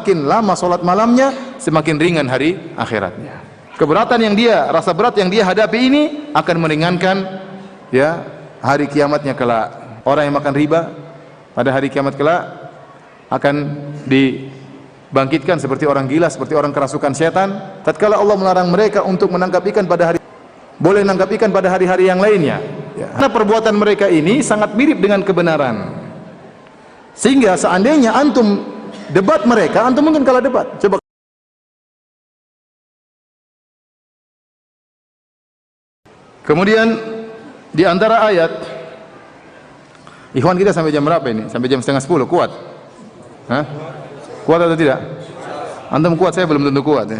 Semakin lama sholat malamnya, semakin ringan hari akhiratnya. Keberatan yang dia, rasa berat yang dia hadapi ini akan meringankan ya hari kiamatnya kelak. Orang yang makan riba pada hari kiamat kelak akan dibangkitkan seperti orang gila, seperti orang kerasukan setan. Tatkala Allah melarang mereka untuk menangkap ikan pada hari, boleh menangkap ikan pada hari-hari yang lainnya ya. Karena perbuatan mereka ini sangat mirip dengan kebenaran, sehingga seandainya antum debat mereka, antum mungkin kalah debat. Coba kemudian di antara ayat, ikhwan kita sampai jam berapa ini? Sampai jam setengah 10, kuat? Hah? Kuat atau tidak? Antum kuat, saya belum tentu kuat ya.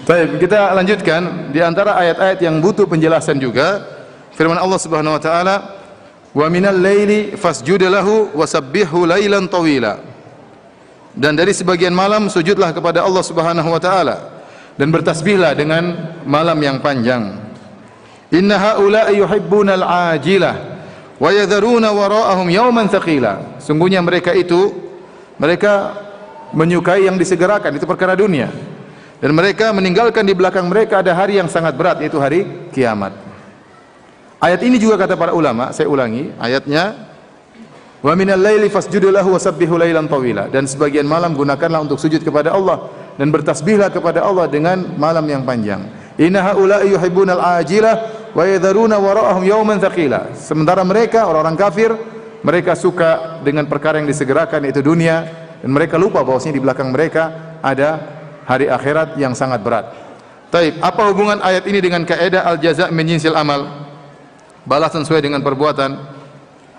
Baik, kita lanjutkan. Di antara ayat-ayat yang butuh penjelasan juga, firman Allah Subhanahu wa taala, "Wa minal laili fasjud lahu wasabbihhu lailan tawila." Dan dari sebagian malam sujudlah kepada Allah Subhanahu wa taala dan bertasbihlah dengan malam yang panjang. Inna haula'i yuhibbunal ajilah wa yadharuna wara'ahum yawman thaqila. Sungguhnya mereka menyukai yang disegerakan, itu perkara dunia. Dan mereka meninggalkan di belakang mereka ada hari yang sangat berat, yaitu hari kiamat. Ayat ini juga kata para ulama, saya ulangi ayatnya, wa minal laili fasjudu lahu wasabbihu lailan tawila. Dan sebagian malam gunakanlah untuk sujud kepada Allah dan bertasbihlah kepada Allah dengan malam yang panjang. Inna haula'i yuhibbunal ajilah wa yadharuna wara'ahum yawman thaqila. Sementara mereka orang-orang kafir, mereka suka dengan perkara yang disegerakan, yaitu dunia, dan mereka lupa bahwasanya di belakang mereka ada hari akhirat yang sangat berat. Taib, apa hubungan ayat ini dengan kaidah al-jaza' min jinsil amal? Balasan sesuai dengan perbuatan.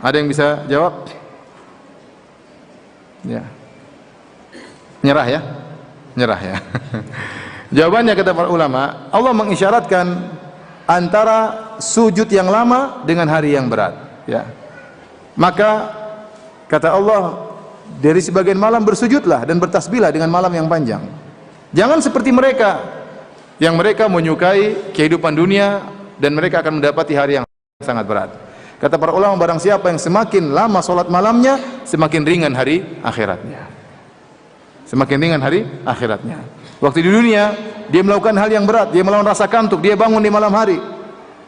Ada yang bisa jawab? Ya. Nyerah ya? Nyerah ya. Jawabannya kata para ulama, Allah mengisyaratkan antara sujud yang lama dengan hari yang berat, ya. Maka kata Allah, dari sebagian malam bersujudlah dan bertasbihlah dengan malam yang panjang. Jangan seperti mereka yang mereka menyukai kehidupan dunia dan mereka akan mendapati hari yang sangat berat. Kata para ulama, barang siapa yang semakin lama sholat malamnya, semakin ringan hari akhiratnya. Semakin ringan hari akhiratnya. Waktu di dunia dia melakukan hal yang berat, dia melawan rasa kantuk, dia bangun di malam hari,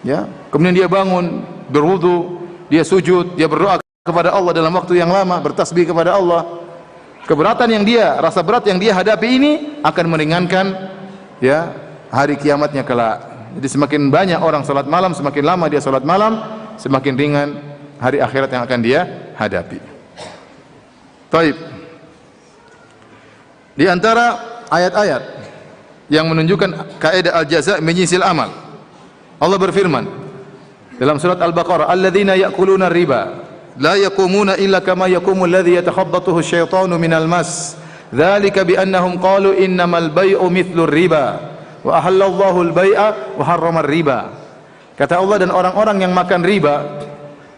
ya. Kemudian dia bangun, berwudu, dia sujud, dia berdoa kepada Allah dalam waktu yang lama, bertasbih kepada Allah. Keberatan yang dia, rasa berat yang dia hadapi ini akan meringankan ya hari kiamatnya kelak. Jadi semakin banyak orang salat malam, semakin lama dia salat malam, semakin ringan hari akhirat yang akan dia hadapi. Taib. Di antara ayat-ayat yang menunjukkan kaidah al-jaza' min jinsil amal, Allah berfirman dalam surat Al-Baqarah, "Alladzina ya'kuluna riba la yaqumuna illa kama yaqumu alladhi yatakhabbathu asy-syaitanu minal mas. Dzalika bi annahum qalu innamal bai'u mithlu riba wa ahallallahu al-bai'a wa harrama riba." Kata Allah, dan orang-orang yang makan riba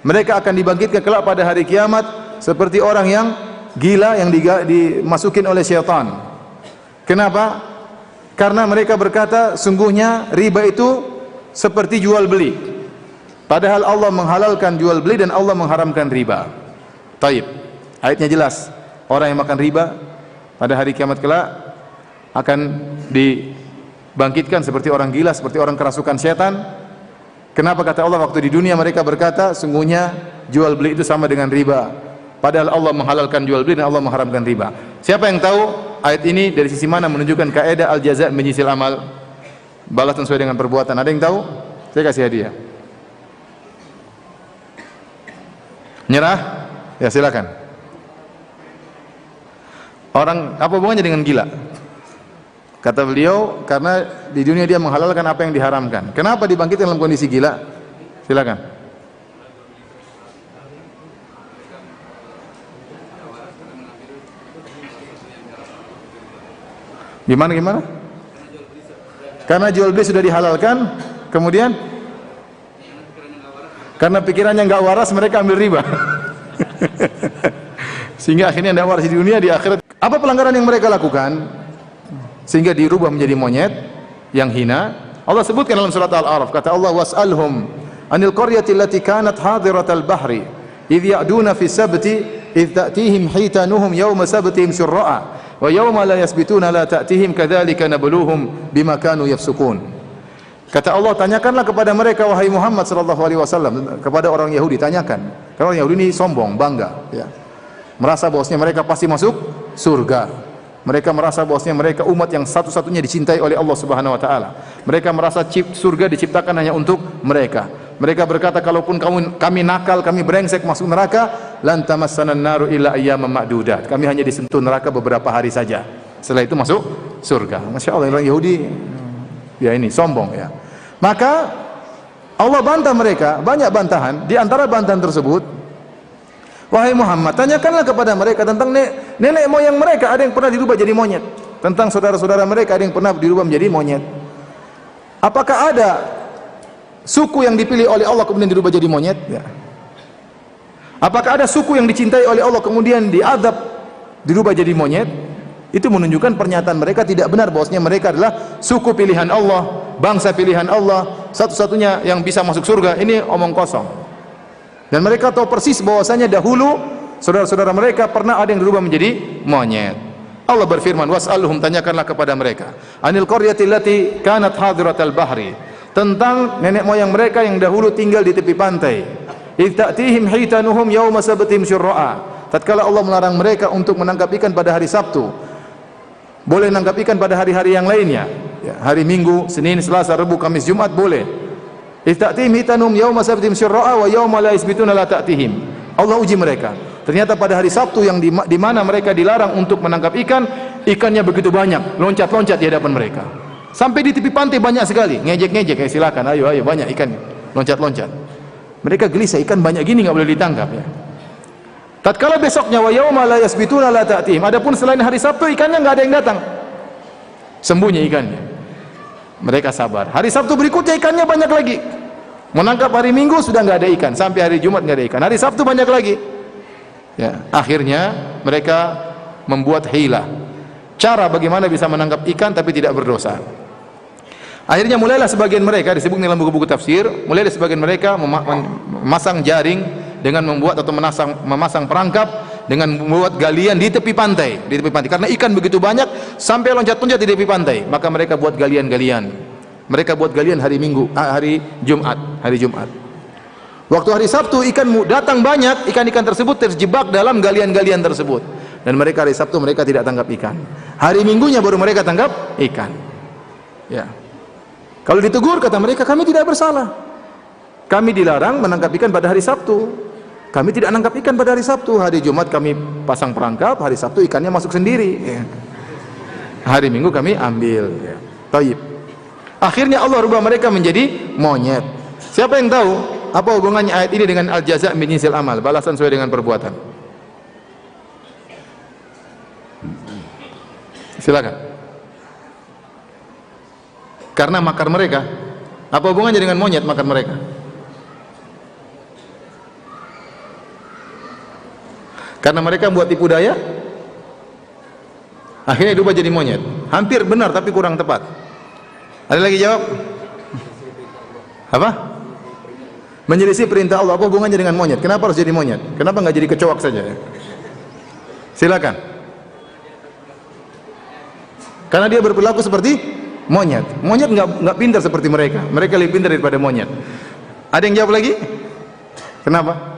mereka akan dibangkitkan kelak pada hari kiamat seperti orang yang gila yang dimasukin oleh syaitan. Kenapa? Karena mereka berkata sungguhnya riba itu seperti jual beli, padahal Allah menghalalkan jual beli dan Allah mengharamkan riba. Taib. Ayatnya jelas. Orang yang makan riba pada hari kiamat kelak akan dibangkitkan seperti orang gila, seperti orang kerasukan setan. Kenapa? Kata Allah, waktu di dunia mereka berkata sungguhnya jual beli itu sama dengan riba, padahal Allah menghalalkan jual beli dan Allah mengharamkan riba. Siapa yang tahu ayat ini dari sisi mana menunjukkan kaidah al-jaza' min jinsil amal? Balasan sesuai dengan perbuatan. Ada yang tahu? Saya kasih hadiah. Nyerah? Ya silakan. Orang apa hubungannya dengan gila? Kata beliau, karena di dunia dia menghalalkan apa yang diharamkan. Kenapa dibangkitkan dalam kondisi gila? Silakan. Gimana? Karena jual beli sudah dihalalkan, kemudian karena pikirannya nggak waras mereka ambil riba. Sehingga akhirnya tidak waras di dunia, di akhirat. Apa pelanggaran yang mereka lakukan sehingga dirubah menjadi monyet yang hina? Allah sebutkan dalam surat Al-A'raf, kata Allah, was'alhum anil qaryati allati kanat hadiratal bahri idh ya'duna fi sabti idh ta'tihim hitanuhum yawma sabtihim syurra'a wa yawma la yasbituna la ta'tihim kadzalika nabluhum bima kanu yafsukun. Kata Allah, tanyakanlah kepada mereka wahai Muhammad sallallahu alaihi wasallam, kepada orang Yahudi tanyakan. Karena orang Yahudi ini sombong, bangga, ya. Merasa bahwasanya mereka pasti masuk surga. Mereka merasa bahwasanya mereka umat yang satu-satunya dicintai oleh Allah Subhanahu wa taala. Mereka merasa surga diciptakan hanya untuk mereka. Mereka berkata, kalaupun kami nakal, kami brengsek masuk neraka, lan tamassanan naru illa ayyaman ma'dudat. Kami hanya disentuh neraka beberapa hari saja. Setelah itu masuk surga. Masya Allah, orang Yahudi ya ini sombong ya. Maka Allah bantah mereka, banyak bantahan. Di antara bantahan tersebut, wahai Muhammad, tanyakanlah kepada mereka tentang nenek moyang mereka, ada yang pernah dirubah jadi monyet. Tentang saudara-saudara mereka, ada yang pernah dirubah menjadi monyet. Apakah ada suku yang dipilih oleh Allah kemudian dirubah jadi monyet? Ya. Apakah ada suku yang dicintai oleh Allah kemudian diadab dirubah jadi monyet? Itu menunjukkan pernyataan mereka tidak benar, bahwasanya mereka adalah suku pilihan Allah, bangsa pilihan Allah, satu-satunya yang bisa masuk surga. Ini omong kosong. Dan mereka tahu persis bahwasanya dahulu saudara-saudara mereka pernah ada yang dirubah menjadi monyet. Allah berfirman, was'alhum, tanyakanlah kepada mereka, anil qaryati allati kanat hadiratal bahri, tentang nenek moyang mereka yang dahulu tinggal di tepi pantai. Idh ta'tihim hitanuhum yawma sabtihim syurra'a, tatkala Allah melarang mereka untuk menangkap ikan pada hari Sabtu. Boleh menangkap ikan pada hari-hari yang lainnya, ya, hari Minggu, Senin, Selasa, Rabu, Kamis, Jumat boleh. Idh ta'tihim hitanuhum yawma sabtihim syurra'a wa yawma la yasbituna la ta'tihim. Allah uji mereka. Ternyata pada hari Sabtu yang di mana mereka dilarang untuk menangkap ikan, ikannya begitu banyak, loncat-loncat di hadapan mereka. Sampai di tepi pantai banyak sekali, ngejek-ngejek, silakan, ayo banyak ikan, loncat-loncat. Mereka gelisah, ikan banyak gini nggak boleh ditangkap ya. Tatkala besoknya wa yauma la yasbituna la ta'tihim, adapun selain hari Sabtu ikannya nggak ada yang datang. Sembunyi ikannya. Mereka sabar. Hari Sabtu berikutnya ikannya banyak lagi. Menangkap hari Minggu sudah nggak ada ikan, sampai hari Jumat nggak ada ikan. Hari Sabtu banyak lagi. Ya, akhirnya mereka membuat hilah. Cara bagaimana bisa menangkap ikan tapi tidak berdosa. Akhirnya mulailah sebagian mereka, disebut dalam buku-buku tafsir, mulai sebagian mereka memasang jaring dengan membuat atau memasang perangkap dengan membuat galian di tepi pantai, karena ikan begitu banyak sampai loncat-loncat di tepi pantai, maka mereka buat galian-galian. Mereka buat galian hari Jumat. Waktu hari Sabtu ikan datang banyak, ikan-ikan tersebut terjebak dalam galian-galian tersebut, dan mereka hari Sabtu mereka tidak tangkap ikan. Hari Minggunya baru mereka tangkap ikan. Ya. Kalau ditegur kata mereka, kami tidak bersalah. Kami dilarang menangkap ikan pada hari Sabtu. Kami tidak menangkap ikan pada hari Sabtu. Hari Jumat kami pasang perangkap, hari Sabtu ikannya masuk sendiri. Ya. Hari Minggu kami ambil. Ya. Taib. Akhirnya Allah rubah mereka menjadi monyet. Siapa yang tahu apa hubungannya ayat ini dengan al-jaza' min jinsil amal, balasan sesuai dengan perbuatan? Silakan. Karena makar mereka. Apa hubungannya dengan monyet makar mereka? Karena mereka buat tipu daya, akhirnya diubah jadi monyet. Hampir benar tapi kurang tepat. Ada lagi jawab? Apa? Menyelisih perintah Allah. Apa hubungannya dengan monyet? Kenapa harus jadi monyet? Kenapa nggak jadi kecoak saja? Silakan. Karena dia berperilaku seperti monyet. Monyet nggak pintar seperti mereka. Mereka lebih pintar daripada monyet. Ada yang jawab lagi? Kenapa?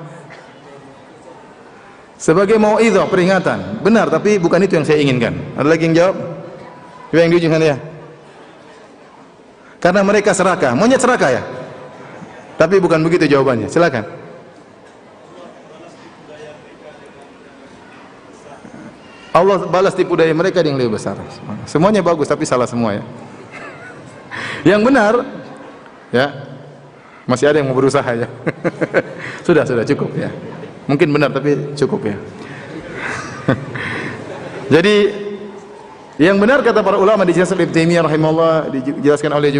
Sebagai mau'idhah, peringatan. Benar, tapi bukan itu yang saya inginkan. Ada lagi yang jawab? Coba yang di ujung sana ya. Karena mereka serakah. Monyet serakah ya? Tapi bukan begitu jawabannya. Silakan. Allah balas tipu daya mereka yang lebih besar. Semuanya bagus tapi salah semua ya. Yang benar ya, masih ada yang mau berusaha ya. sudah cukup ya. Mungkin benar tapi cukup ya. Jadi yang benar kata para ulama dijelaskan Ibnu Taimiyah rahimahullah, dijelaskan oleh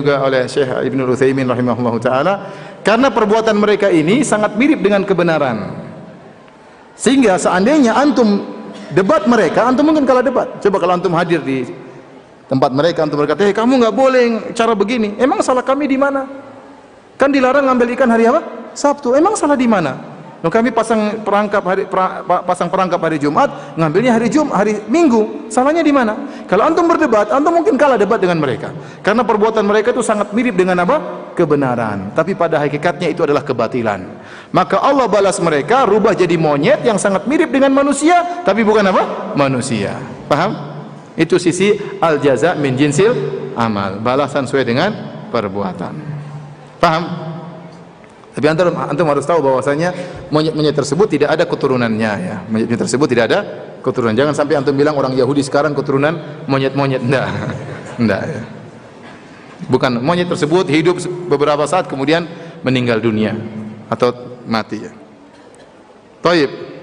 Syekh Ibnu Utsaimin rahimahullah taala, karena perbuatan mereka ini sangat mirip dengan kebenaran. Sehingga seandainya antum debat mereka, antum mungkin kalah debat. Coba kalau antum hadir di tempat mereka, antum berkata, kamu nggak boleh cara begini. Emang salah kami di mana? Kan dilarang ngambil ikan hari apa? Sabtu. Emang salah di mana? Loh, kami pasang perangkap hari Jumat, ngambilnya hari Minggu. Salahnya di mana? Kalau antum berdebat, antum mungkin kalah debat dengan mereka. Karena perbuatan mereka itu sangat mirip dengan apa? Kebenaran. Tapi pada hakikatnya itu adalah kebatilan. Maka Allah balas mereka, rubah jadi monyet yang sangat mirip dengan manusia, tapi bukan apa? Manusia. Paham? Itu sisi al-jaza min jinsil amal. Balasan sesuai dengan perbuatan. Paham? Tapi antum harus tahu bahwasanya monyet-monyet tersebut tidak ada keturunannya ya. Monyet tersebut tidak ada keturunan. Jangan sampai antum bilang orang Yahudi sekarang keturunan monyet-monyet. Enggak. Enggak ya. Bukan, monyet tersebut hidup beberapa saat kemudian meninggal dunia atau mati ya. Baik.